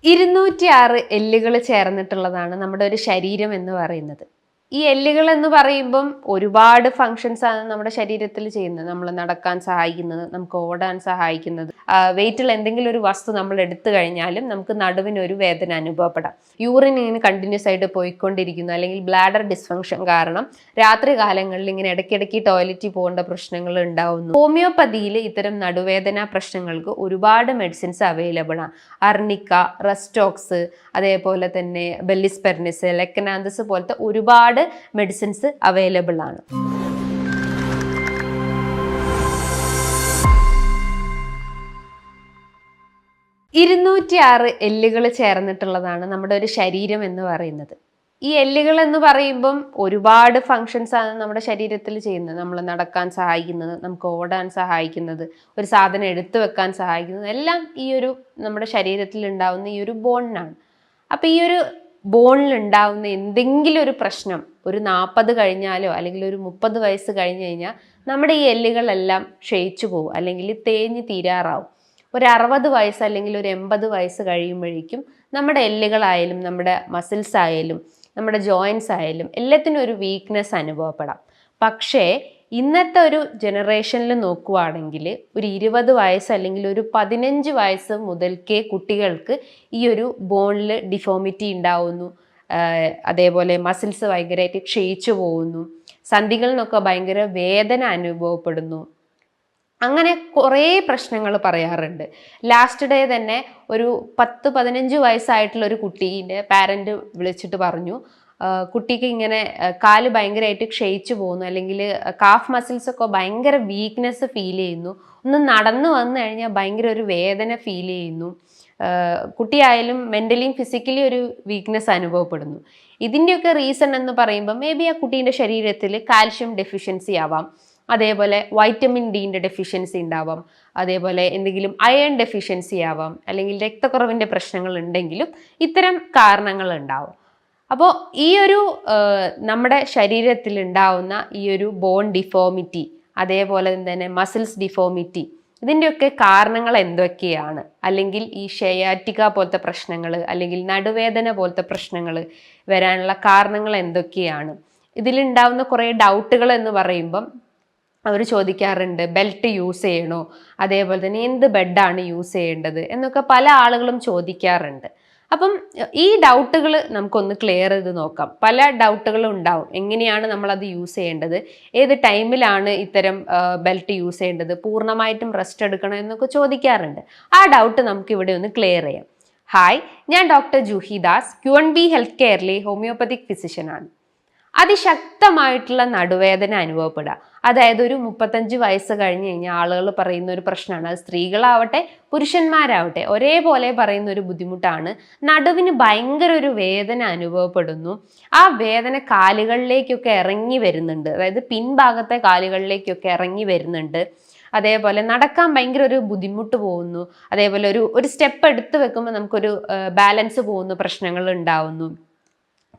206 എല്ലുകൾ ചേർന്നിട്ടുള്ളതാണ് നമ്മുടെ ഒരു ശരീരം എന്ന് പറയുന്നത്. ഈ എല്ലുകൾ എന്ന് പറയുമ്പം ഒരുപാട് ഫങ്ഷൻസ് ആണ് നമ്മുടെ ശരീരത്തിൽ ചെയ്യുന്നത്. നമ്മൾ നടക്കാൻ സഹായിക്കുന്നത്, നമുക്ക് ഓടാൻ സഹായിക്കുന്നത്, വെയിറ്റിൽ എന്തെങ്കിലും ഒരു വസ്തു നമ്മൾ എടുത്തു കഴിഞ്ഞാലും നമുക്ക് നടുവിന് ഒരു വേദന അനുഭവപ്പെടാം. യൂറിൻ ഇങ്ങനെ കണ്ടിന്യൂസ് ആയിട്ട് പോയിക്കൊണ്ടിരിക്കുന്നു, അല്ലെങ്കിൽ ബ്ലാഡർ ഡിസ്ഫങ്ഷൻ കാരണം രാത്രി കാലങ്ങളിൽ ഇങ്ങനെ ഇടയ്ക്കിടയ്ക്ക് ടോയ്ലറ്റിൽ പോകേണ്ട പ്രശ്നങ്ങൾ ഉണ്ടാവുന്നു. ഹോമിയോപ്പതിയിൽ ഇത്തരം നടുവേദന പ്രശ്നങ്ങൾക്ക് ഒരുപാട് മെഡിസിൻസ് അവൈലബിൾ ആണ്. അർണിക്ക, റെസ്റ്റോക്സ്, അതേപോലെ തന്നെ ബെല്ലിസ്പെർനിസ്, ലെക്കനാന്തസ് പോലത്തെ ഒരുപാട് മെഡിസിൻസ് അവൈലബിൾ ആണ്. എല്ലുകൾ ചേർന്നിട്ടുള്ളതാണ് നമ്മുടെ ഒരു ശരീരം എന്ന് പറയുന്നത്. ഈ എല്ലുകൾ എന്ന് പറയുമ്പം ഒരുപാട് ഫങ്ഷൻസ് ആണ് നമ്മുടെ ശരീരത്തിൽ ചെയ്യുന്നത്. നമ്മൾ നടക്കാൻ സഹായിക്കുന്നത്, നമുക്ക് ഓടാൻ സഹായിക്കുന്നത്, ഒരു സാധനം എടുത്തു വെക്കാൻ സഹായിക്കുന്നത്, എല്ലാം ഈ ഒരു നമ്മുടെ ശരീരത്തിൽ ഉണ്ടാവുന്ന ഈ ഒരു ബോണിനാണ്. അപ്പം ഈ ഒരു ബോണിൽ ഉണ്ടാവുന്ന എന്തെങ്കിലും ഒരു പ്രശ്നം ഒരു 40 കഴിഞ്ഞാലോ അല്ലെങ്കിൽ ഒരു 30 വയസ്സ് കഴിഞ്ഞ് കഴിഞ്ഞാൽ നമ്മുടെ ഈ എല്ലുകളെല്ലാം ക്ഷയിച്ചു പോകും, അല്ലെങ്കിൽ തേഞ്ഞ് തീരാറാവും. ഒരു 60 വയസ്സ് അല്ലെങ്കിൽ ഒരു 80 വയസ്സ് കഴിയുമ്പോഴേക്കും നമ്മുടെ എല്ലുകളായാലും നമ്മുടെ മസിൽസ് ആയാലും നമ്മുടെ ജോയിൻസ് ആയാലും എല്ലാത്തിനും ഒരു വീക്ക്നെസ് അനുഭവപ്പെടാം. പക്ഷേ ഇന്നത്തെ ഒരു ജനറേഷനിൽ നോക്കുവാണെങ്കിൽ ഒരു 20 വയസ്സ് അല്ലെങ്കിൽ ഒരു 15 വയസ്സ് മുതൽക്കേ കുട്ടികൾക്ക് ഈ ഒരു ബോണിൽ ഡിഫോമിറ്റി ഉണ്ടാവുന്നു. അതേപോലെ മസിൽസ് ഭയങ്കരമായിട്ട് ക്ഷയിച്ചു പോകുന്നു, സന്ധികളിൽ നിന്നൊക്കെ ഭയങ്കര വേദന അനുഭവപ്പെടുന്നു. അങ്ങനെ കുറേ പ്രശ്നങ്ങൾ പറയാറുണ്ട്. ലാസ്റ്റ് ഡേ തന്നെ ഒരു 10-15 വയസ്സായിട്ടുള്ള ഒരു കുട്ടീൻ്റെ പാരൻറ്റ് വിളിച്ചിട്ട് പറഞ്ഞു, കുട്ടിക്ക് ഇങ്ങനെ കാല് ഭയങ്കരമായിട്ട് ക്ഷയിച്ചു പോകുന്നു, അല്ലെങ്കിൽ കാഫ് മസിൽസൊക്കെ ഭയങ്കര വീക്ക്നെസ് ഫീൽ ചെയ്യുന്നു, ഒന്ന് നടന്നു വന്നു കഴിഞ്ഞാൽ ഭയങ്കര ഒരു വേദന ഫീൽ ചെയ്യുന്നു, കുട്ടിയായാലും മെൻ്റലിയും ഫിസിക്കലി ഒരു വീക്ക്നെസ് അനുഭവപ്പെടുന്നു. ഇതിൻ്റെയൊക്കെ റീസൺ എന്ന് പറയുമ്പോൾ മേ ബി ആ കുട്ടീൻ്റെ ശരീരത്തിൽ കാൽഷ്യം ഡെഫിഷ്യൻസി ആവാം, അതേപോലെ വൈറ്റമിൻ ഡിൻ്റെ ഡെഫിഷ്യൻസി ഉണ്ടാവാം, അതേപോലെ എന്തെങ്കിലും അയൺ ഡെഫിഷ്യൻസി ആവാം, അല്ലെങ്കിൽ രക്തക്കുറവിൻ്റെ പ്രശ്നങ്ങൾ ഉണ്ടെങ്കിലും ഇത്തരം കാരണങ്ങൾ ഉണ്ടാവും. അപ്പോൾ ഈ ഒരു നമ്മുടെ ശരീരത്തിൽ ഉണ്ടാവുന്ന ഈ ഒരു ബോൺ ഡിഫോമിറ്റി, അതേപോലെ തന്നെ മസിൽസ് ഡിഫോമിറ്റി, ഇതിൻ്റെയൊക്കെ കാരണങ്ങൾ എന്തൊക്കെയാണ്? അല്ലെങ്കിൽ ഈ ഷയാറ്റിക്ക പോലത്തെ പ്രശ്നങ്ങൾ, അല്ലെങ്കിൽ നടുവേദന പോലത്തെ പ്രശ്നങ്ങൾ വരാനുള്ള കാരണങ്ങൾ എന്തൊക്കെയാണ്? ഇതിലുണ്ടാവുന്ന കുറേ ഡൗട്ടുകൾ എന്ന് പറയുമ്പം അവർ ചോദിക്കാറുണ്ട്, ബെൽറ്റ് യൂസ് ചെയ്യണോ, അതേപോലെ തന്നെ എന്ത് ബെഡാണ് യൂസ് ചെയ്യേണ്ടത് എന്നൊക്കെ പല ആളുകളും ചോദിക്കാറുണ്ട്. അപ്പം ഈ ഡൗട്ടുകൾ നമുക്കൊന്ന് ക്ലിയർ ചെയ്ത് നോക്കാം. പല ഡൗട്ടുകളും ഉണ്ടാവും. എങ്ങനെയാണ് നമ്മളത് യൂസ് ചെയ്യേണ്ടത്, ഏത് ടൈമിലാണ് ഇത്തരം ബെൽറ്റ് യൂസ് ചെയ്യേണ്ടത്, പൂർണ്ണമായിട്ടും റെസ്റ്റ് എടുക്കണം എന്നൊക്കെ ചോദിക്കാറുണ്ട്. ആ ഡൗട്ട് നമുക്ക് ഇവിടെ ഒന്ന് ക്ലിയർ ചെയ്യാം. ഹായ്, ഞാൻ doctor Juhi Das, Q&B health കെയറിലെ ഹോമിയോപ്പതിക് ഫിസിഷ്യനാണ്. അതിശക്തമായിട്ടുള്ള നടുവേദന അനുഭവപ്പെടുക, അതായത് ഒരു 35 വയസ്സ് കഴിഞ്ഞ് കഴിഞ്ഞാൽ ആളുകൾ പറയുന്ന ഒരു പ്രശ്നമാണ്. അത് സ്ത്രീകളാവട്ടെ പുരുഷന്മാരാവട്ടെ ഒരേപോലെ പറയുന്ന ഒരു ബുദ്ധിമുട്ടാണ്. നടുവിന് ഭയങ്കര ഒരു വേദന അനുഭവപ്പെടുന്നു. ആ വേദന കാലുകളിലേക്കൊക്കെ ഇറങ്ങി വരുന്നുണ്ട്, അതായത് പിൻഭാഗത്തെ കാലുകളിലേക്കൊക്കെ ഇറങ്ങി വരുന്നുണ്ട്. അതേപോലെ നടക്കാൻ ഭയങ്കര ഒരു ബുദ്ധിമുട്ട് പോകുന്നു. അതേപോലെ ഒരു സ്റ്റെപ്പ് എടുത്ത് വെക്കുമ്പോൾ നമുക്കൊരു ബാലൻസ് പോകുന്ന പ്രശ്നങ്ങൾ ഉണ്ടാവുന്നു.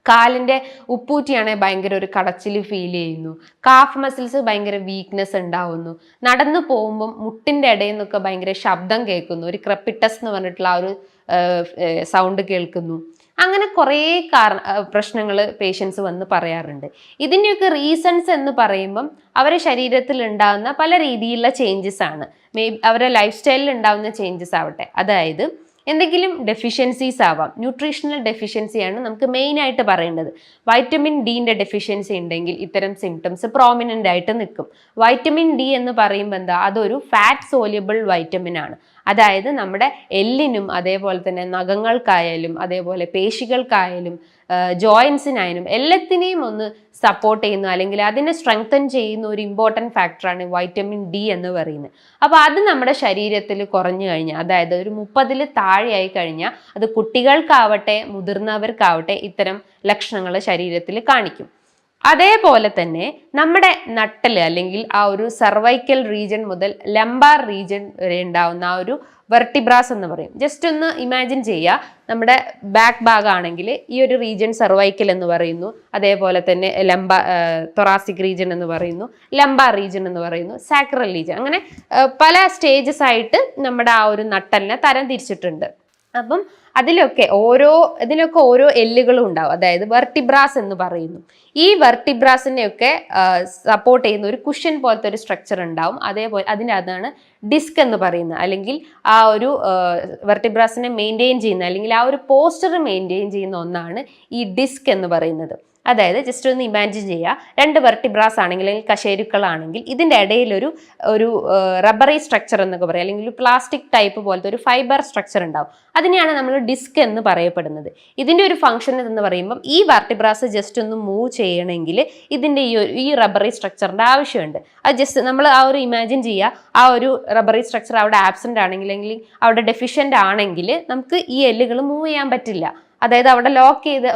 കാലിൻ്റെ ഉപ്പൂറ്റിയാണെങ്കിൽ ഭയങ്കര ഒരു കടച്ചിൽ ഫീൽ ചെയ്യുന്നു. കാഫ് മസിൽസ് ഭയങ്കര വീക്ക്നെസ് ഉണ്ടാവുന്നു. നടന്നു പോകുമ്പം മുട്ടിൻ്റെ ഇടയിൽ നിന്നൊക്കെ ഭയങ്കര ശബ്ദം കേൾക്കുന്നു, ഒരു ക്രെപ്പിറ്റസ് എന്ന് പറഞ്ഞിട്ടുള്ള ആ ഒരു സൗണ്ട് കേൾക്കുന്നു. അങ്ങനെ കുറേ പ്രശ്നങ്ങൾ പേഷ്യൻസ് വന്ന് പറയാറുണ്ട്. ഇതിൻ്റെയൊക്കെ റീസൺസ് എന്ന് പറയുമ്പം അവരുടെ ശരീരത്തിൽ ഉണ്ടാകുന്ന പല രീതിയിലുള്ള ചേഞ്ചസ് ആണ്. അവരുടെ ലൈഫ് സ്റ്റൈലിൽ ഉണ്ടാകുന്ന ചേഞ്ചസ് ആവട്ടെ, അതായത് എന്തെങ്കിലും ഡെഫിഷ്യൻസീസ് ആവാം. ന്യൂട്രീഷണൽ ഡെഫിഷ്യൻസിയാണ് നമുക്ക് മെയിനായിട്ട് പറയേണ്ടത്. വൈറ്റമിൻ ഡിൻ്റെ ഡെഫിഷ്യൻസി ഉണ്ടെങ്കിൽ ഇത്തരം സിംറ്റംസ് പ്രോമിനൻ്റ് ആയിട്ട് നിൽക്കും. വൈറ്റമിൻ ഡി എന്ന് പറയുമ്പോൾ എന്താ, അതൊരു ഫാറ്റ് സോല്യബിൾ വൈറ്റമിൻ ആണ്. അതായത് നമ്മുടെ എല്ലിനും അതേപോലെ തന്നെ നഖങ്ങൾക്കായാലും അതേപോലെ പേശികൾക്കായാലും ജോയിൻസിനായാലും എല്ലാത്തിനെയും ഒന്ന് സപ്പോർട്ട് ചെയ്യുന്ന, അല്ലെങ്കിൽ അതിനെ സ്ട്രെങ്തൻ ചെയ്യുന്ന ഒരു ഇമ്പോർട്ടൻറ്റ് ഫാക്ടറാണ് വൈറ്റമിൻ ഡി എന്ന് പറയുന്നത്. അപ്പോൾ അത് നമ്മുടെ ശരീരത്തിൽ കുറഞ്ഞു കഴിഞ്ഞാൽ, അതായത് ഒരു 30-ൽ താഴെയായി കഴിഞ്ഞാൽ, അത് കുട്ടികൾക്കാവട്ടെ മുതിർന്നവർക്കാവട്ടെ ഇത്തരം ലക്ഷണങ്ങൾ ശരീരത്തിൽ കാണിക്കും. അതേപോലെ തന്നെ നമ്മുടെ നട്ടൽ അല്ലെങ്കിൽ ആ ഒരു സർവൈക്കൽ റീജൻ മുതൽ ലംബാർ റീജൻ വരെ ഉണ്ടാവുന്ന ആ ഒരു വെർട്ടിബ്രാസ് എന്ന് പറയും. ജസ്റ്റ് ഒന്ന് ഇമാജിൻ ചെയ്യുക, നമ്മുടെ ബാക്ക് ഭാഗമാണെങ്കിൽ ഈ ഒരു റീജൻ സർവൈക്കൽ എന്ന് പറയുന്നു, അതേപോലെ തന്നെ തൊറാസിക് റീജൻ എന്ന് പറയുന്നു, ലംബാർ റീജൻ എന്ന് പറയുന്നു, സാക്രൽ റീജൻ. അങ്ങനെ പല സ്റ്റേജസ് ആയിട്ട് നമ്മുടെ ആ ഒരു നട്ടലിനെ തരം തിരിച്ചിട്ടുണ്ട്. അപ്പം ഇതിലൊക്കെ ഓരോ എല്ലുകളും ഉണ്ടാവും. അതായത് വെർട്ടിബ്രാസ് എന്ന് പറയുന്നു. ഈ വെർട്ടിബ്രാസിനെയൊക്കെ സപ്പോർട്ട് ചെയ്യുന്ന ഒരു കുഷൻ പോലത്തെ ഒരു സ്ട്രക്ചർ ഉണ്ടാവും. അതേപോലെ അതിനകത്താണ് ഡിസ്ക് എന്ന് പറയുന്നത്. അല്ലെങ്കിൽ ആ ഒരു വെർട്ടിബ്രാസിനെ മെയിൻറ്റെയിൻ ചെയ്യുന്ന, അല്ലെങ്കിൽ ആ ഒരു പോസ്റ്റർ മെയിൻറ്റെയിൻ ചെയ്യുന്ന ഒന്നാണ് ഈ ഡിസ്ക് എന്ന് പറയുന്നത്. അതായത് ജസ്റ്റ് ഒന്ന് ഇമാജിൻ ചെയ്യുക, 2 വെർട്ടിബ്രാസ് ആണെങ്കിൽ, അല്ലെങ്കിൽ കശേരുക്കളാണെങ്കിൽ ഇതിൻ്റെ ഇടയിൽ ഒരു റബ്ബറി സ്ട്രക്ചർ എന്നൊക്കെ പറയാം, അല്ലെങ്കിൽ ഒരു പ്ലാസ്റ്റിക് ടൈപ്പ് പോലത്തെ ഒരു ഫൈബർ സ്ട്രക്ചർ ഉണ്ടാവും. അതിനെയാണ് നമ്മൾ ഡിസ്ക് എന്ന് പറയപ്പെടുന്നത്. ഇതിൻ്റെ ഒരു ഫംഗ്ഷൻ എന്ന് പറയുമ്പം ഈ വെർട്ടിബ്രാസ് ജസ്റ്റ് ഒന്ന് മൂവ് ചെയ്യണമെങ്കിൽ ഇതിൻ്റെ ഈ റബ്ബറി സ്ട്രക്ചറിൻ്റെ ആവശ്യമുണ്ട്. അത് ജസ്റ്റ് നമ്മൾ ആ ഒരു ഇമാജിൻ ചെയ്യുക, ആ ഒരു റബ്ബറി സ്ട്രക്ചർ അവിടെ ആബ്സെൻ്റ് ആണെങ്കിൽ, അല്ലെങ്കിൽ അവിടെ ഡെഫിഷ്യൻ്റ് ആണെങ്കിൽ നമുക്ക് ഈ എല്ലുകൾ മൂവ് ചെയ്യാൻ പറ്റില്ല. അതായത് അവിടെ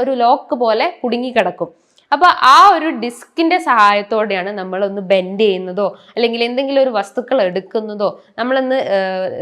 ഒരു ലോക്ക് പോലെ കുടുങ്ങിക്കിടക്കും. അപ്പോൾ ആ ഒരു ഡിസ്കിന്റെ സഹായത്തോടെയാണ് നമ്മളൊന്ന് ബെൻഡ് ചെയ്യുന്നതോ, അല്ലെങ്കിൽ എന്തെങ്കിലും ഒരു വസ്തുക്കൾ എടുക്കുന്നതോ, നമ്മളൊന്ന്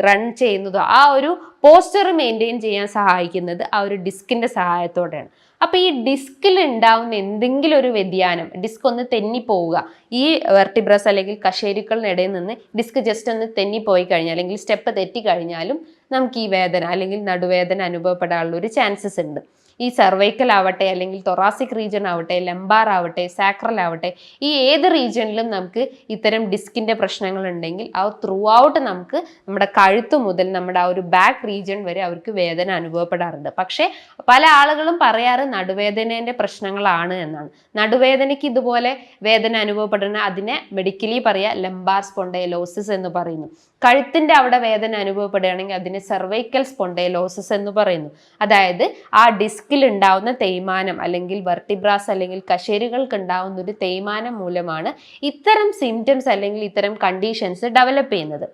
റൺ ചെയ്യുന്നതോ, ആ ഒരു പോസ്റ്റർ മെയിൻറ്റെയിൻ ചെയ്യാൻ സഹായിക്കുന്നത് ആ ഒരു ഡിസ്കിന്റെ സഹായത്തോടെയാണ്. അപ്പൊ ഈ ഡിസ്കിൽ ഉണ്ടാവുന്ന എന്തെങ്കിലും ഒരു വ്യതിയാനം, ഡിസ്ക് ഒന്ന് തെന്നിപ്പോവുക, ഈ വെർട്ടിബ്രസ് അല്ലെങ്കിൽ കശേരുക്കളിനിടയിൽ നിന്ന് ഡിസ്ക് ജസ്റ്റ് ഒന്ന് തെന്നിപ്പോയി കഴിഞ്ഞാൽ, അല്ലെങ്കിൽ സ്റ്റെപ്പ് തെറ്റിക്കഴിഞ്ഞാലും നമുക്ക് ഈ വേദന അല്ലെങ്കിൽ നടുവേദന അനുഭവപ്പെടാനുള്ള ഒരു ചാൻസസ് ഉണ്ട്. ഈ സർവൈക്കൽ ആവട്ടെ, അല്ലെങ്കിൽ തൊറാസിക് റീജിയൻ ആവട്ടെ, ലംബാർ ആവട്ടെ, സാക്രൽ ആവട്ടെ, ഈ ഏത് റീജിയനിലും നമുക്ക് ഇത്തരം ഡിസ്കിന്റെ പ്രശ്നങ്ങൾ ഉണ്ടെങ്കിൽ ആ ത്രൂ ഔട്ട് നമുക്ക് നമ്മുടെ കഴുത്ത് മുതൽ നമ്മുടെ ആ ഒരു ബാക്ക് റീജിയൻ വരെ അവർക്ക് വേദന അനുഭവപ്പെടാറുണ്ട്. പക്ഷേ പല ആളുകളും പറയാറ് നടുവേദനേന്റെ പ്രശ്നങ്ങളാണ് എന്നാണ്. നടുവേദനയ്ക്ക് ഇതുപോലെ വേദന അനുഭവപ്പെടുന്ന അതിനെ മെഡിക്കലി പറയാ ലംബാർ സ്പോണ്ടൈലോസിസ് എന്ന് പറയുന്നു. കഴുത്തിന്റെ അവിടെ വേദന അനുഭവപ്പെടുകയാണെങ്കിൽ അതിനെ സെർവൈക്കൽ സ്പോണ്ടൈലോസിസ് എന്ന് പറയുന്നു. അതായത് ആ ഡിസ്കിൽ ഉണ്ടാവുന്ന തേയ്മാനം, അല്ലെങ്കിൽ വെർട്ടിബ്രാസ് അല്ലെങ്കിൽ കശേരുകൾക്ക് ഉണ്ടാവുന്ന ഒരു തേയ്മാനം മൂലമാണ് ഇത്തരം സിംറ്റംസ് അല്ലെങ്കിൽ ഇത്തരം കണ്ടീഷൻസ് ഡെവലപ്പ് ചെയ്യുന്നത്.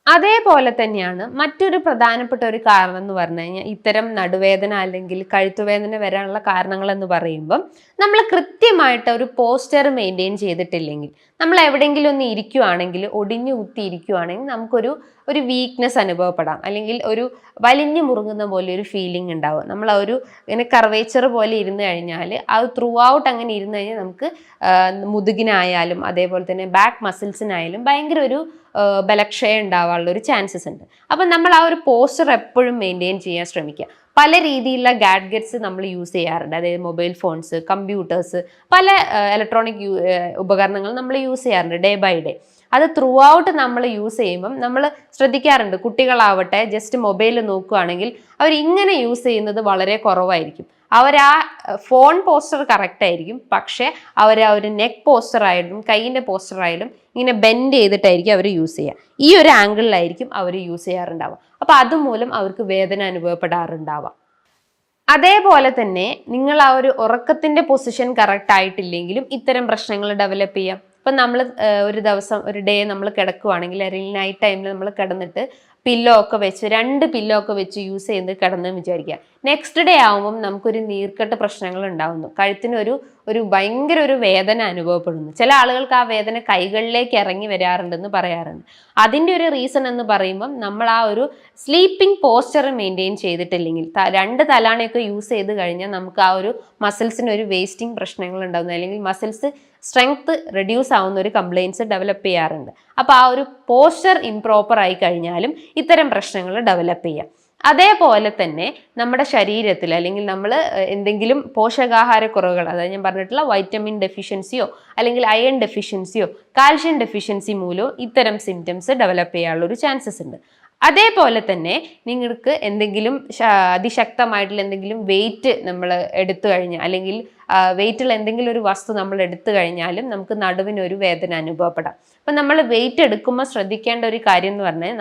അതേപോലെ തന്നെയാണ് മറ്റൊരു പ്രധാനപ്പെട്ട ഒരു കാരണം എന്ന് പറഞ്ഞു കഴിഞ്ഞാൽ, ഇത്തരം നടുവേദന അല്ലെങ്കിൽ കഴുത്തുവേദന വരാനുള്ള കാരണങ്ങൾ എന്ന് പറയുമ്പം നമ്മൾ കൃത്യമായിട്ട് ഒരു പോസ്റ്റർ മെയിൻറ്റെയിൻ ചെയ്തിട്ടില്ലെങ്കിൽ, നമ്മൾ എവിടെയെങ്കിലും ഒന്ന് ഇരിക്കുവാണെങ്കിൽ, ഒടിഞ്ഞു കുത്തി ഇരിക്കുവാണെങ്കിൽ നമുക്കൊരു വീക്ക്നെസ് അനുഭവപ്പെടാം, അല്ലെങ്കിൽ ഒരു വലിഞ്ഞു മുറുങ്ങുന്ന പോലെ ഒരു ഫീലിംഗ് ഉണ്ടാവും. നമ്മൾ ആ ഒരു ഇങ്ങനെ കർവേച്ചർ പോലെ ഇരുന്ന് കഴിഞ്ഞാൽ, അത് ത്രൂ ഔട്ട് അങ്ങനെ ഇരുന്ന് കഴിഞ്ഞാൽ നമുക്ക് മുതുകിനായാലും അതേപോലെ തന്നെ ബാക്ക് മസിൽസിനായാലും ഭയങ്കര ഒരു ബലക്ഷയം ഉണ്ടാവാനുള്ള ഒരു ചാൻസസ് ഉണ്ട്. അപ്പം നമ്മൾ ആ ഒരു പോസ്റ്റർ എപ്പോഴും മെയിൻറ്റെയിൻ ചെയ്യാൻ ശ്രമിക്കുക. പല രീതിയിലുള്ള ഗാഡ്ഗറ്റ്സ് നമ്മൾ യൂസ് ചെയ്യാറുണ്ട്. അതായത് മൊബൈൽ ഫോൺസ്, കമ്പ്യൂട്ടേഴ്സ്, പല ഇലക്ട്രോണിക് ഉപകരണങ്ങൾ നമ്മൾ യൂസ് ചെയ്യാറുണ്ട് ഡേ ബൈ ഡേ. അത് ത്രൂ ഔട്ട് നമ്മൾ യൂസ് ചെയ്യുമ്പം നമ്മൾ ശ്രദ്ധിക്കാറുണ്ട്, കുട്ടികളാവട്ടെ ജസ്റ്റ് മൊബൈൽ നോക്കുകയാണെങ്കിൽ അവർ ഇങ്ങനെ യൂസ് ചെയ്യുന്നത് വളരെ കുറവായിരിക്കും. അവർ ആ ഫോൺ പോസ്റ്റർ കറക്റ്റ് ആയിരിക്കും, പക്ഷേ അവർ ആ ഒരു നെക്ക് പോസ്റ്റർ ആയാലും കൈയിൻ്റെ പോസ്റ്റർ ആയാലും ഇങ്ങനെ ബെൻഡ് ചെയ്തിട്ടായിരിക്കും അവർ യൂസ് ചെയ്യുക. ഈ ഒരു ആംഗിളിലായിരിക്കും അവർ യൂസ് ചെയ്യാറുണ്ടാവുക. അപ്പം അതുമൂലം അവർക്ക് വേദന അനുഭവപ്പെടാറുണ്ടാവാം. അതേപോലെ തന്നെ നിങ്ങൾ ആ ഒരു ഉറക്കത്തിന്റെ പൊസിഷൻ കറക്റ്റ് ആയിട്ടില്ലെങ്കിലും ഇത്തരം പ്രശ്നങ്ങൾ ഡെവലപ്പ് ചെയ്യാം. ഇപ്പം നമ്മൾ ഒരു ഡേ നമ്മൾ കിടക്കുവാണെങ്കിൽ, അല്ലെങ്കിൽ നൈറ്റ് ടൈമിൽ നമ്മൾ കിടന്നിട്ട് പില്ലോ ഒക്കെ വെച്ച് 2 പില്ലോ ഒക്കെ വെച്ച് യൂസ് ചെയ്ത് കിടന്നെന്ന് വിചാരിക്കുക. നെക്സ്റ്റ് ഡേ ആകുമ്പം നമുക്കൊരു നീർക്കെട്ട് പ്രശ്നങ്ങൾ ഉണ്ടാവുന്നു, കഴുത്തിന് ഒരു ഭയങ്കര ഒരു വേദന അനുഭവപ്പെടുന്നു. ചില ആളുകൾക്ക് ആ വേദന കൈകളിലേക്ക് ഇറങ്ങി വരാറുണ്ടെന്ന് പറയാറുണ്ട്. അതിൻ്റെ ഒരു റീസൺ എന്ന് പറയുമ്പം നമ്മൾ ആ ഒരു സ്ലീപ്പിംഗ് പോസ്ചർ മെയിൻറ്റെയിൻ ചെയ്തിട്ടില്ലെങ്കിൽ, 2 തലാണയൊക്കെ യൂസ് ചെയ്ത് കഴിഞ്ഞാൽ നമുക്ക് ആ ഒരു മസിൽസിന് ഒരു വേസ്റ്റിംഗ് പ്രശ്നങ്ങൾ ഉണ്ടാകുന്നു, അല്ലെങ്കിൽ മസിൽസ് സ്ട്രെങ്ത് റെഡ്യൂസ് ആവുന്ന ഒരു കംപ്ലയിൻസ് ഡെവലപ്പ് ചെയ്യാറുണ്ട്. അപ്പോൾ ആ ഒരു പോസ്ചർ ഇംപ്രോപ്പർ ആയി കഴിഞ്ഞാലും ഇത്തരം പ്രശ്നങ്ങൾ ഡെവലപ്പ് ചെയ്യാം. അതേപോലെ തന്നെ നമ്മുടെ ശരീരത്തിൽ, അല്ലെങ്കിൽ നമ്മൾ എന്തെങ്കിലും പോഷകാഹാരക്കുറവുകൾ, അതായത് ഞാൻ പറഞ്ഞിട്ടുള്ള വൈറ്റമിൻ ഡെഫിഷ്യൻസിയോ അല്ലെങ്കിൽ അയൺ ഡെഫിഷ്യൻസിയോ കാൽഷ്യം ഡെഫിഷ്യൻസി മൂലമോ ഇത്തരം സിംറ്റംസ് ഡെവലപ്പ് ചെയ്യാനുള്ള ഒരു ചാൻസസ് ഉണ്ട്. അതേപോലെ തന്നെ നിങ്ങൾക്ക് എന്തെങ്കിലും അതിശക്തമായിട്ടുള്ള എന്തെങ്കിലും വെയിറ്റ് നമ്മൾ എടുത്തു കഴിഞ്ഞാൽ, അല്ലെങ്കിൽ വെയിറ്റുള്ള എന്തെങ്കിലും ഒരു വസ്തു നമ്മൾ എടുത്തു കഴിഞ്ഞാലും നമുക്ക് നടുവിനൊരു വേദന അനുഭവപ്പെടാം. അപ്പം നമ്മൾ വെയിറ്റ് എടുക്കുമ്പോൾ ശ്രദ്ധിക്കേണ്ട ഒരു കാര്യം എന്ന് പറഞ്ഞാൽ,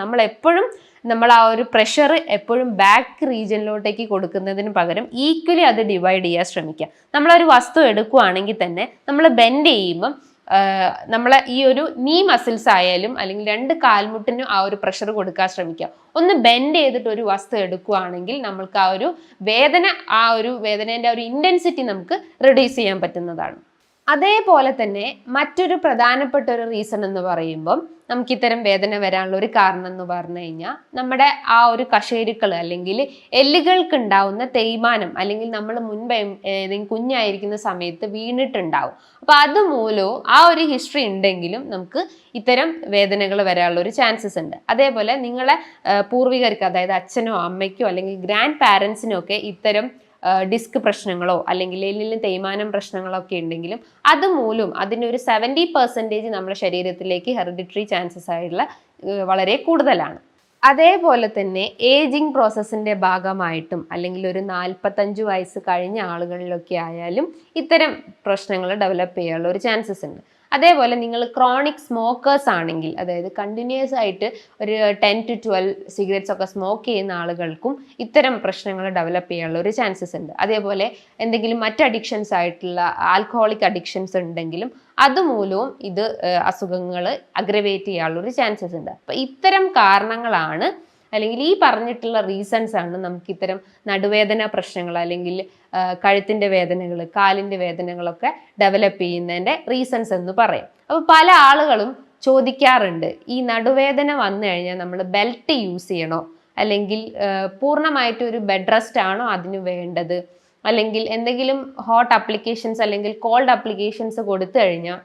നമ്മൾ ആ ഒരു പ്രഷർ എപ്പോഴും ബാക്ക് റീജിയനിലോട്ടേക്ക് കൊടുക്കുന്നതിന് പകരം ഈക്വലി അത് ഡിവൈഡ് ചെയ്യാൻ ശ്രമിക്കുക. നമ്മളൊരു വസ്തു എടുക്കുകയാണെങ്കിൽ തന്നെ നമ്മൾ ബെൻഡ് ചെയ്യുമ്പം നമ്മളെ ഈ ഒരു നീ മസിൽസ് ആയാലും അല്ലെങ്കിൽ 2 കാൽമുട്ടിനും ആ ഒരു പ്രഷർ കൊടുക്കാൻ ശ്രമിക്കുക. ഒന്ന് ബെൻഡ് ചെയ്തിട്ട് ഒരു വസ്തു എടുക്കുകയാണെങ്കിൽ നമ്മൾക്ക് ആ ഒരു വേദനേൻ്റെ ആ ഒരു ഇൻറ്റൻസിറ്റി നമുക്ക് റെഡ്യൂസ് ചെയ്യാൻ പറ്റുന്നതാണ്. അതേപോലെ തന്നെ മറ്റൊരു പ്രധാനപ്പെട്ട ഒരു റീസൺ എന്ന് പറയുമ്പം നമുക്ക് ഇത്തരം വേദന വരാനുള്ള ഒരു കാരണം എന്ന് പറഞ്ഞു കഴിഞ്ഞാൽ നമ്മുടെ ആ ഒരു കശേരുക്കൾ അല്ലെങ്കിൽ എല്ലുകൾക്ക് ഉണ്ടാവുന്ന തേയ്മാനം, അല്ലെങ്കിൽ നമ്മൾ മുൻപ് ഏതെങ്കിലും കുഞ്ഞായിരിക്കുന്ന സമയത്ത് വീണിട്ടുണ്ടാവും. അപ്പൊ അതുമൂലവും ആ ഒരു ഹിസ്റ്ററി ഉണ്ടെങ്കിലും നമുക്ക് ഇത്തരം വേദനകൾ വരാനുള്ള ഒരു ചാൻസസ് ഉണ്ട്. അതേപോലെ നിങ്ങളെ പൂർവികർക്ക്, അതായത് അച്ഛനോ അമ്മയ്ക്കോ അല്ലെങ്കിൽ ഗ്രാൻഡ് പാരൻസിനോ ഒക്കെ ഇത്തരം ഡിസ്ക് പ്രശ്നങ്ങളോ അല്ലെങ്കിൽ എല്ലിലും തേയ്മാനം പ്രശ്നങ്ങളോ ഒക്കെ ഉണ്ടെങ്കിലും അതുമൂലം അതിൻ്റെ ഒരു 70% നമ്മുടെ ശരീരത്തിലേക്ക് ഹെറിഡിറ്ററി ചാൻസസ് ആയിട്ടുള്ള വളരെ കൂടുതലാണ്. അതേപോലെ തന്നെ ഏജിങ് പ്രോസസ്സിൻ്റെ ഭാഗമായിട്ടും അല്ലെങ്കിൽ ഒരു 45 വയസ്സ് കഴിഞ്ഞ ആളുകളിലൊക്കെ ആയാലും ഇത്തരം പ്രശ്നങ്ങൾ ഡെവലപ്പ് ചെയ്യാനുള്ള ഒരു ചാൻസസ് ഉണ്ട്. അതേപോലെ നിങ്ങൾ ക്രോണിക് സ്മോക്കേഴ്സ് ആണെങ്കിൽ, അതായത് കണ്ടിന്യൂസ് ആയിട്ട് ഒരു 10 to 12 സിഗരറ്റ്സ് ഒക്കെ സ്മോക്ക് ചെയ്യുന്ന ആളുകൾക്കും ഇത്തരം പ്രശ്നങ്ങൾ ഡെവലപ്പ് ചെയ്യാനുള്ള ഒരു ചാൻസസ് ഉണ്ട്. അതേപോലെ എന്തെങ്കിലും മറ്റ് അഡിക്ഷൻസ് ആയിട്ടുള്ള ആൽക്കഹോളിക് അഡിക്ഷൻസ് ഉണ്ടെങ്കിലും അതുമൂലവും ഇത് അസുഖങ്ങൾ അഗ്രവേറ്റ് ചെയ്യാനുള്ള ഒരു ചാൻസസ് ഉണ്ട്. അപ്പം ഇത്തരം കാരണങ്ങളാണ്, അല്ലെങ്കിൽ ഈ പറഞ്ഞിട്ടുള്ള റീസൺസ് ആണ് നമുക്ക് ഇത്തരം നടുവേദന പ്രശ്നങ്ങൾ അല്ലെങ്കിൽ കഴുത്തിൻ്റെ വേദനകൾ, കാലിൻ്റെ വേദനകളൊക്കെ ഡെവലപ്പ് ചെയ്യുന്നതിൻ്റെ റീസൺസ് എന്ന് പറയും. അപ്പോൾ പല ആളുകളും ചോദിക്കാറുണ്ട്, ഈ നടുവേദന വന്നു കഴിഞ്ഞാൽ നമ്മൾ ബെൽറ്റ് യൂസ് ചെയ്യണോ, അല്ലെങ്കിൽ പൂർണ്ണമായിട്ട് ഒരു ബെഡ് റെസ്റ്റ് ആണോ അതിന് വേണ്ടത്, അല്ലെങ്കിൽ എന്തെങ്കിലും ഹോട്ട് അപ്ലിക്കേഷൻസ് അല്ലെങ്കിൽ കോൾഡ് അപ്ലിക്കേഷൻസ് കൊടുത്തു കഴിഞ്ഞാൽ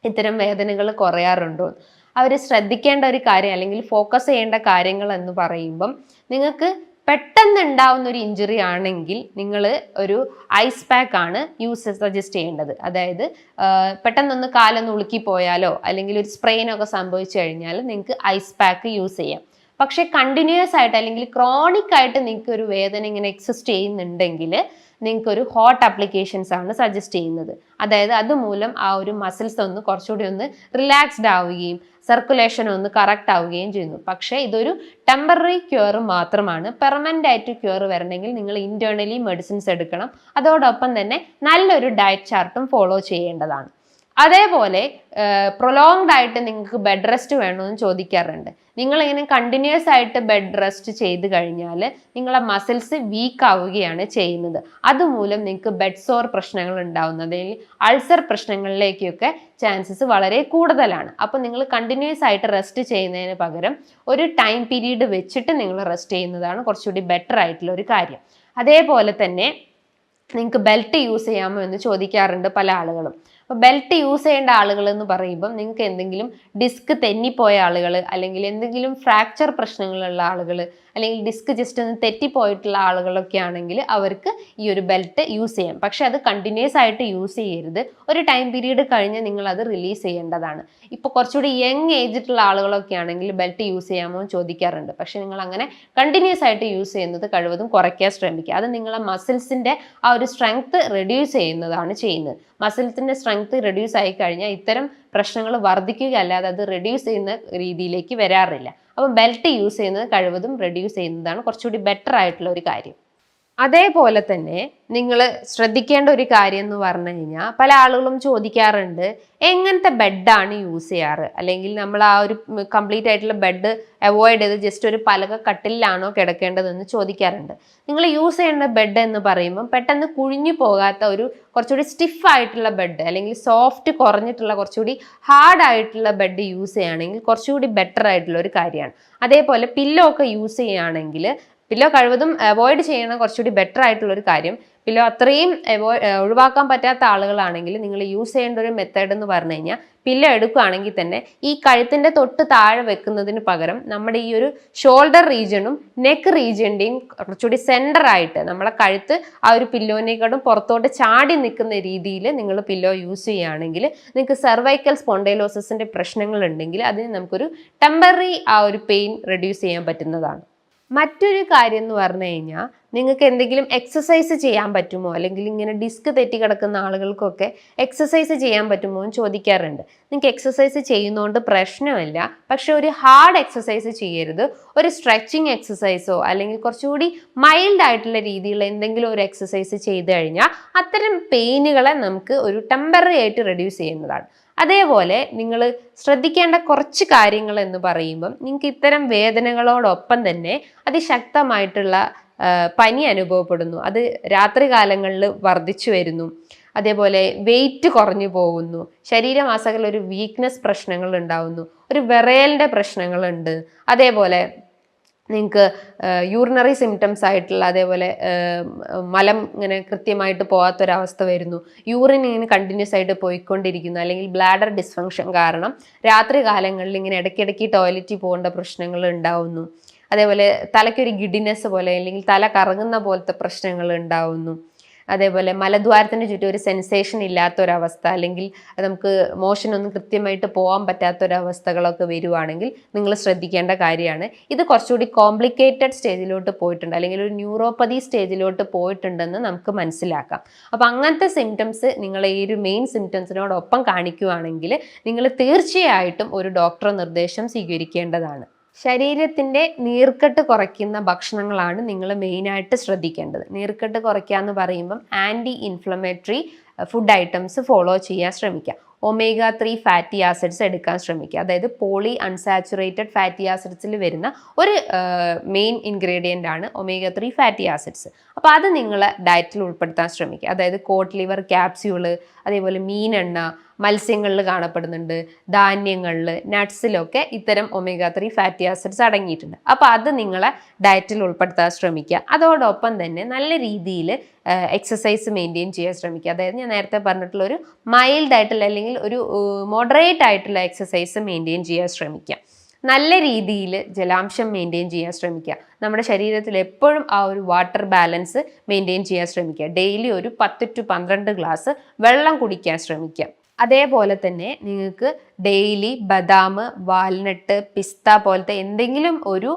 ഇത്തരം വേദനകൾ കുറയാറുണ്ടോ? അവർ ശ്രദ്ധിക്കേണ്ട ഒരു കാര്യം അല്ലെങ്കിൽ ഫോക്കസ് ചെയ്യേണ്ട കാര്യങ്ങൾ എന്ന് പറയുമ്പം, നിങ്ങൾക്ക് പെട്ടെന്ന് ഉണ്ടാവുന്ന ഒരു ഇഞ്ചുറി ആണെങ്കിൽ നിങ്ങൾ ഒരു ഐസ് പാക്ക് ആണ് സജസ്റ്റ് ചെയ്യേണ്ടത്. അതായത് പെട്ടെന്നൊന്ന് കാലൊന്ന് ഉളുക്കി പോയാലോ അല്ലെങ്കിൽ ഒരു സ്പ്രെയിനൊക്കെ സംഭവിച്ചു കഴിഞ്ഞാൽ നിങ്ങൾക്ക് ഐസ് പാക്ക് യൂസ് ചെയ്യാം. പക്ഷെ കണ്ടിന്യൂസ് ആയിട്ട് അല്ലെങ്കിൽ ക്രോണിക് ആയിട്ട് നിങ്ങൾക്ക് ഒരു വേദന ഇങ്ങനെ എക്സിസ്റ്റ് ചെയ്യുന്നുണ്ടെങ്കിൽ നിങ്ങൾക്ക് ഒരു ഹോട്ട് അപ്ലിക്കേഷൻസ് ആണ് സജസ്റ്റ് ചെയ്യുന്നത്. അതായത് അതുമൂലം ആ ഒരു മസിൽസ് ഒന്ന് കുറച്ചുകൂടി ഒന്ന് റിലാക്സ്ഡ് ആവുകയും സർക്കുലേഷൻ ഒന്ന് കറക്റ്റ് ആവുകയും ചെയ്യുന്നു. പക്ഷേ ഇതൊരു ടെമ്പററി ക്യൂർ മാത്രമാണ്. പെർമനൻ്റ് ആയിട്ട് ക്യൂർ വരണമെങ്കിൽ നിങ്ങൾ ഇന്റേർണലി മെഡിസിൻസ് എടുക്കണം. അതോടൊപ്പം തന്നെ നല്ലൊരു ഡയറ്റ് ചാർട്ടും ഫോളോ ചെയ്യേണ്ടതാണ്. അതേപോലെ പ്രൊലോങ്ഡ് ആയിട്ട് നിങ്ങൾക്ക് ബെഡ് റെസ്റ്റ് വേണമെന്ന് ചോദിക്കാറുണ്ട്. നിങ്ങളിങ്ങനെ കണ്ടിന്യൂസ് ആയിട്ട് ബെഡ് റെസ്റ്റ് ചെയ്ത് കഴിഞ്ഞാൽ നിങ്ങളെ മസിൽസ് വീക്ക് ആവുകയാണ് ചെയ്യുന്നത്. അതുമൂലം നിങ്ങൾക്ക് ബെഡ് സോർ പ്രശ്നങ്ങൾ ഉണ്ടാവുന്നത്, അൾസർ പ്രശ്നങ്ങളിലേക്കൊക്കെ ചാൻസസ് വളരെ കൂടുതലാണ്. അപ്പോൾ നിങ്ങൾ കണ്ടിന്യൂസ് ആയിട്ട് റെസ്റ്റ് ചെയ്യുന്നതിന് പകരം ഒരു ടൈം പീരീഡ് വെച്ചിട്ട് നിങ്ങൾ റെസ്റ്റ് ചെയ്യുന്നതാണ് കുറച്ചുകൂടി ബെറ്റർ ആയിട്ടുള്ള ഒരു കാര്യം. അതേപോലെ തന്നെ നിങ്ങൾക്ക് ബെൽറ്റ് യൂസ് ചെയ്യാമോ എന്ന് ചോദിക്കാറുണ്ട് പല ആളുകളും. അപ്പോൾ ബെൽറ്റ് യൂസ് ചെയ്യേണ്ട ആളുകൾ എന്ന് പറയുമ്പം നിങ്ങൾക്ക് എന്തെങ്കിലും ഡിസ്ക് തെന്നിപ്പോയ ആളുകൾ, അല്ലെങ്കിൽ എന്തെങ്കിലും ഫ്രാക്ചർ പ്രശ്നങ്ങളുള്ള ആളുകൾ, അല്ലെങ്കിൽ ഡിസ്ക് ജസ്റ്റ് ഒന്ന് തെറ്റിപ്പോയിട്ടുള്ള ആളുകളൊക്കെ ആണെങ്കിൽ അവർക്ക് ഈ ഒരു ബെൽറ്റ് യൂസ് ചെയ്യാം. പക്ഷെ അത് കണ്ടിന്യൂസ് ആയിട്ട് യൂസ് ചെയ്യരുത്. ഒരു ടൈം പീരീഡ് കഴിഞ്ഞ് നിങ്ങൾ അത് റിലീസ് ചെയ്യേണ്ടതാണ്. ഇപ്പോൾ കുറച്ചുകൂടി യങ് ഏജിട്ടുള്ള ആളുകളൊക്കെ ആണെങ്കിൽ ബെൽറ്റ് യൂസ് ചെയ്യാമോ എന്ന് ചോദിക്കാറുണ്ട്. പക്ഷെ നിങ്ങൾ അങ്ങനെ കണ്ടിന്യൂസ് ആയിട്ട് യൂസ് ചെയ്യുന്നത് കഴിവതും കുറയ്ക്കാൻ ശ്രമിക്കുക. അത് നിങ്ങളെ മസിൽസിൻ്റെ ആ ഒരു സ്ട്രെങ്ത് റെഡ്യൂസ് ചെയ്യുന്നതാണ് ചെയ്യുന്നത്. മസിൽസിൻ്റെ സ്ട്രെങ്ത് റെഡ്യൂസ് ആയി കഴിഞ്ഞാൽ ഇത്തരം പ്രശ്നങ്ങൾ വർദ്ധിക്കുക അല്ലാതെ അത് റെഡ്യൂസ് ചെയ്യുന്ന രീതിയിലേക്ക് വരാറില്ല. അപ്പം ബെൽറ്റ് യൂസ് ചെയ്യുന്നത് കഴിവതും റെഡ്യൂസ് ചെയ്യുന്നതാണ് കുറച്ചുകൂടി ബെറ്റർ ആയിട്ടുള്ള ഒരു കാര്യം. അതേപോലെ തന്നെ നിങ്ങൾ ശ്രദ്ധിക്കേണ്ട ഒരു കാര്യം എന്ന് പറഞ്ഞു കഴിഞ്ഞാൽ പല ആളുകളും ചോദിക്കാറുണ്ട്, എങ്ങനത്തെ ബെഡാണ് യൂസ് ചെയ്യാറ്, അല്ലെങ്കിൽ നമ്മൾ ആ ഒരു കംപ്ലീറ്റ് ആയിട്ടുള്ള ബെഡ് അവോയ്ഡ് ചെയ്ത് ജസ്റ്റ് ഒരു പലക കട്ടിലാണോ കിടക്കേണ്ടതെന്ന് ചോദിക്കാറുണ്ട്. നിങ്ങൾ യൂസ് ചെയ്യേണ്ട ബെഡ് എന്ന് പറയുമ്പം പെട്ടെന്ന് കുഴിഞ്ഞു പോകാത്ത ഒരു കുറച്ചുകൂടി സ്റ്റിഫ് ആയിട്ടുള്ള ബെഡ്, അല്ലെങ്കിൽ സോഫ്റ്റ് കുറഞ്ഞിട്ടുള്ള കുറച്ചുകൂടി ഹാർഡ് ആയിട്ടുള്ള ബെഡ് യൂസ് ചെയ്യുകയാണെങ്കിൽ കുറച്ചുകൂടി ബെറ്റർ ആയിട്ടുള്ള ഒരു കാര്യമാണ്. അതേപോലെ പില്ലോ ഒക്കെ യൂസ് ചെയ്യുകയാണെങ്കിൽ പില്ലോ കഴിവതും അവോയ്ഡ് ചെയ്യണ കുറച്ചുകൂടി ബെറ്റർ ആയിട്ടുള്ള ഒരു കാര്യം. പില്ലോ അത്രയും ഒഴിവാക്കാൻ പറ്റാത്ത ആളുകളാണെങ്കിൽ നിങ്ങൾ യൂസ് ചെയ്യേണ്ട ഒരു മെത്തേഡ് എന്ന് പറഞ്ഞു കഴിഞ്ഞാൽ, പില്ലോ എടുക്കുകയാണെങ്കിൽ തന്നെ ഈ കഴുത്തിൻ്റെ തൊട്ട് താഴെ വെക്കുന്നതിന് പകരം നമ്മുടെ ഈ ഒരു ഷോൾഡർ റീജിയണും നെക്ക് റീജിയൻ്റെയും കുറച്ചുകൂടി സെൻറ്റർ ആയിട്ട് നമ്മളെ കഴുത്ത് ആ ഒരു പില്ലോനേക്കാളും പുറത്തോട്ട് ചാടി നിൽക്കുന്ന രീതിയിൽ നിങ്ങൾ പില്ലോ യൂസ് ചെയ്യുകയാണെങ്കിൽ നിങ്ങൾക്ക് സെർവൈക്കൽ സ്പോണ്ടൈലോസിസിൻ്റെ പ്രശ്നങ്ങൾ ഉണ്ടെങ്കിൽ അതിന് നമുക്കൊരു ടെമ്പററി ആ ഒരു പെയിൻ റെഡ്യൂസ് ചെയ്യാൻ പറ്റുന്നതാണ്. മറ്റൊരു കാര്യം എന്ന് പറഞ്ഞു കഴിഞ്ഞാൽ, നിങ്ങൾക്ക് എന്തെങ്കിലും എക്സസൈസ് ചെയ്യാൻ പറ്റുമോ, അല്ലെങ്കിൽ ഇങ്ങനെ ഡിസ്ക് തെറ്റി കിടക്കുന്ന ആളുകൾക്കൊക്കെ എക്സസൈസ് ചെയ്യാൻ പറ്റുമോ എന്ന് ചോദിക്കാറുണ്ട്. നിങ്ങൾക്ക് എക്സസൈസ് ചെയ്യുന്നതുകൊണ്ട് പ്രശ്നമില്ല, പക്ഷെ ഒരു ഹാർഡ് എക്സസൈസ് ചെയ്യരുത്. ഒരു സ്ട്രെച്ചിങ് എക്സസൈസോ അല്ലെങ്കിൽ കുറച്ചുകൂടി മൈൽഡ് ആയിട്ടുള്ള രീതിയിലുള്ള എന്തെങ്കിലും ഒരു എക്സസൈസ് ചെയ്ത് കഴിഞ്ഞാൽ അത്തരം പെയിനുകളെ നമുക്ക് ഒരു ടെമ്പററി ആയിട്ട് റെഡ്യൂസ് ചെയ്യുന്നതാണ്. അതേപോലെ നിങ്ങൾ ശ്രദ്ധിക്കേണ്ട കുറച്ച് കാര്യങ്ങൾ എന്ന് പറയുമ്പം, നിങ്ങൾക്ക് ഇത്തരം വേദനകളോടൊപ്പം തന്നെ അതിശക്തമായിട്ടുള്ള പനി അനുഭവപ്പെടുന്നു, അത് രാത്രി കാലങ്ങളിൽ വർദ്ധിച്ചു വരുന്നു, അതേപോലെ വെയിറ്റ് കുറഞ്ഞു പോകുന്നു, ശരീരമാസകല ഒരു വീക്ക്നെസ് പ്രശ്നങ്ങൾ ഉണ്ടാവുന്നു, ഒരു വിറയലിൻ്റെ പ്രശ്നങ്ങളുണ്ട്, അതേപോലെ നിങ്ങൾക്ക് യൂറിനറി സിംറ്റംസ് ആയിട്ടുള്ള അതേപോലെ മലം ഇങ്ങനെ കൃത്യമായിട്ട് പോകാത്തൊരവസ്ഥ വരുന്നു, യൂറിൻ ഇങ്ങനെ കണ്ടിന്യൂസ് ആയിട്ട് പോയിക്കൊണ്ടിരിക്കുന്നു, അല്ലെങ്കിൽ ബ്ലാഡർ ഡിസ്ഫങ്ഷൻ കാരണം രാത്രി കാലങ്ങളിൽ ഇങ്ങനെ ഇടയ്ക്കിടയ്ക്ക് ടോയ്ലറ്റിൽ പോകേണ്ട പ്രശ്നങ്ങൾ ഉണ്ടാവുന്നു, അതേപോലെ തലയ്ക്കൊരു ഗിഡിനെസ് പോലെ അല്ലെങ്കിൽ തല കറങ്ങുന്ന പോലത്തെ പ്രശ്നങ്ങൾ ഉണ്ടാവുന്നു, അതേപോലെ മലദ്വാരത്തിന് ചുറ്റും ഒരു സെൻസേഷൻ ഇല്ലാത്തൊരവസ്ഥ, അല്ലെങ്കിൽ നമുക്ക് മോഷനൊന്നും കൃത്യമായിട്ട് പോകാൻ പറ്റാത്തൊരവസ്ഥകളൊക്കെ വരുവാണെങ്കിൽ നിങ്ങൾ ശ്രദ്ധിക്കേണ്ട കാര്യമാണ്. ഇത് കുറച്ചുകൂടി കോംപ്ലിക്കേറ്റഡ് സ്റ്റേജിലോട്ട് പോയിട്ടുണ്ട്, അല്ലെങ്കിൽ ഒരു ന്യൂറോപ്പതി സ്റ്റേജിലോട്ട് പോയിട്ടുണ്ടെന്ന് നമുക്ക് മനസ്സിലാക്കാം. അപ്പം അങ്ങനത്തെ സിംറ്റംസ് നിങ്ങൾ ഈ ഒരു മെയിൻ സിംറ്റംസിനോടൊപ്പം കാണിക്കുകയാണെങ്കിൽ നിങ്ങൾ തീർച്ചയായിട്ടും ഒരു ഡോക്ടറെ നിർദ്ദേശം സ്വീകരിക്കേണ്ടതാണ്. ശരീരത്തിൻ്റെ നീർക്കെട്ട് കുറയ്ക്കുന്ന ഭക്ഷണങ്ങളാണ് നിങ്ങൾ മെയിനായിട്ട് ശ്രദ്ധിക്കേണ്ടത്. നീർക്കെട്ട് കുറയ്ക്കുക എന്ന് പറയുമ്പം anti inflammatory food items follow ചെയ്യാൻ ശ്രമിക്കുക. omega-3 ഫാറ്റി ആസിഡ്സ് എടുക്കാൻ ശ്രമിക്കുക. അതായത് പോളി അൺസാച്ചുറേറ്റഡ് ഫാറ്റി ആസിഡ്സിൽ വരുന്ന ഒരു മെയിൻ ഇൻഗ്രീഡിയൻ്റ് ആണ് omega-3 ഫാറ്റി ആസിഡ്സ്. അപ്പോൾ അത് നിങ്ങൾ ഡയറ്റിൽ ഉൾപ്പെടുത്താൻ ശ്രമിക്കുക. അതായത് കോട്ട് ലിവർ ക്യാപ്സ്യൂള്, അതേപോലെ മീനെണ്ണ, മത്സ്യങ്ങളിൽ കാണപ്പെടുന്നുണ്ട്, ധാന്യങ്ങളിൽ, നട്ട്സിലൊക്കെ ഇത്തരം omega-3 ഫാറ്റി ആസിഡ്സ് അടങ്ങിയിട്ടുണ്ട്. അപ്പോൾ അത് നിങ്ങളെ ഡയറ്റിൽ ഉൾപ്പെടുത്താൻ ശ്രമിക്കുക. അതോടൊപ്പം തന്നെ നല്ല രീതിയിൽ എക്സസൈസ് മെയിൻറ്റെയിൻ ചെയ്യാൻ ശ്രമിക്കുക. അതായത് ഞാൻ നേരത്തെ പറഞ്ഞിട്ടുള്ള ഒരു മൈൽഡ് ആയിട്ടുള്ള അല്ലെങ്കിൽ ഒരു മോഡറേറ്റ് ആയിട്ടുള്ള എക്സസൈസ് മെയിൻറ്റെയിൻ ചെയ്യാൻ ശ്രമിക്കുക. നല്ല രീതിയിൽ ജലാംശം മെയിൻറ്റെയിൻ ചെയ്യാൻ ശ്രമിക്കുക. നമ്മുടെ ശരീരത്തിൽ എപ്പോഴും ആ ഒരു വാട്ടർ ബാലൻസ് മെയിൻറ്റെയിൻ ചെയ്യാൻ ശ്രമിക്കുക. ഡെയിലി ഒരു 10 to 12 ഗ്ലാസ് വെള്ളം കുടിക്കാൻ ശ്രമിക്കുക. അതേപോലെ തന്നെ നിങ്ങൾക്ക് ഡെയിലി ബദാം, വാൽനട്ട്, പിസ്ത പോലത്തെ എന്തെങ്കിലും ഒരു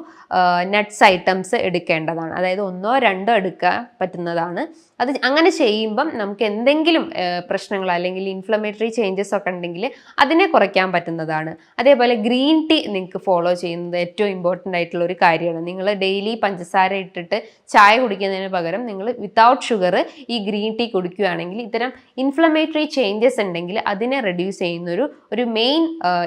നട്ട്സ് ഐറ്റംസ് എടുക്കേണ്ടതാണ്. അതായത് 1 or 2 എടുക്കാൻ പറ്റുന്നതാണ്. അത് അങ്ങനെ ചെയ്യുമ്പം നമുക്ക് എന്തെങ്കിലും പ്രശ്നങ്ങൾ അല്ലെങ്കിൽ ഇൻഫ്ലമേറ്ററി ചേഞ്ചസ് ഒക്കെ ഉണ്ടെങ്കിൽ അതിനെ കുറയ്ക്കാൻ പറ്റുന്നതാണ്. അതേപോലെ ഗ്രീൻ ടീ നിങ്ങൾക്ക് ഫോളോ ചെയ്യുന്നത് ഏറ്റവും ഇമ്പോർട്ടൻ്റ് ആയിട്ടുള്ള ഒരു കാര്യമാണ്. നിങ്ങൾ ഡെയിലി പഞ്ചസാര ഇട്ടിട്ട് ചായ കുടിക്കുന്നതിന് പകരം നിങ്ങൾ വിത്തൗട്ട് ഷുഗർ ഈ ഗ്രീൻ ടീ കുടിക്കുകയാണെങ്കിൽ ഇത്തരം ഇൻഫ്ലമേറ്ററി ചേഞ്ചസ് ഉണ്ടെങ്കിൽ അതിനെ റെഡ്യൂസ് ചെയ്യുന്ന ഒരു മെയിൻ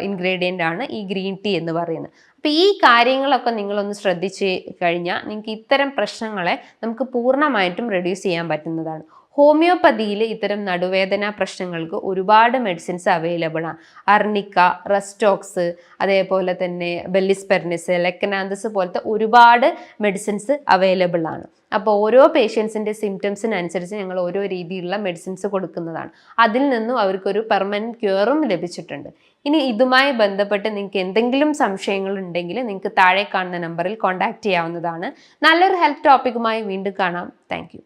ഇൻഗ്രീഡിയൻ്റ് ആണ് ഈ ഗ്രീൻ ടീ എന്ന് പറയുന്നത്. അപ്പോൾ ഈ കാര്യങ്ങളൊക്കെ നിങ്ങളൊന്ന് ശ്രദ്ധിച്ച് കഴിഞ്ഞാൽ നിങ്ങൾക്ക് ഇത്തരം പ്രശ്നങ്ങളെ നമുക്ക് പൂർണ്ണമായിട്ടും റെഡ്യൂസ് ചെയ്യാൻ പറ്റുന്നതാണ്. ഹോമിയോപ്പതിയിൽ ഇത്തരം നടുവേദന പ്രശ്നങ്ങൾക്ക് ഒരുപാട് മെഡിസിൻസ് അവൈലബിൾ ആണ്. അർണിക്ക, റെസ്റ്റോക്സ്, അതേപോലെ തന്നെ ബെല്ലിസ്പെർനിസ്, ലെക്കനാന്തസ് പോലത്തെ ഒരുപാട് മെഡിസിൻസ് അവൈലബിൾ ആണ്. അപ്പോൾ ഓരോ പേഷ്യൻസിൻ്റെ സിംറ്റംസിനനുസരിച്ച് ഞങ്ങൾ ഓരോ രീതിയിലുള്ള മെഡിസിൻസ് കൊടുക്കുന്നതാണ്. അതിൽ നിന്നും അവർക്കൊരു പെർമനൻറ്റ് ക്യൂറും ലഭിച്ചിട്ടുണ്ട്. ഇനി ഇതുമായി ബന്ധപ്പെട്ട് നിങ്ങൾക്ക് എന്തെങ്കിലും സംശയങ്ങൾ ഉണ്ടെങ്കിൽ നിങ്ങൾക്ക് താഴെ കാണുന്ന നമ്പറിൽ കോൺടാക്റ്റ് ചെയ്യാവുന്നതാണ്. നല്ലൊരു ഹെൽത്ത് ടോപ്പിക്കുമായി വീണ്ടും കാണാം. താങ്ക്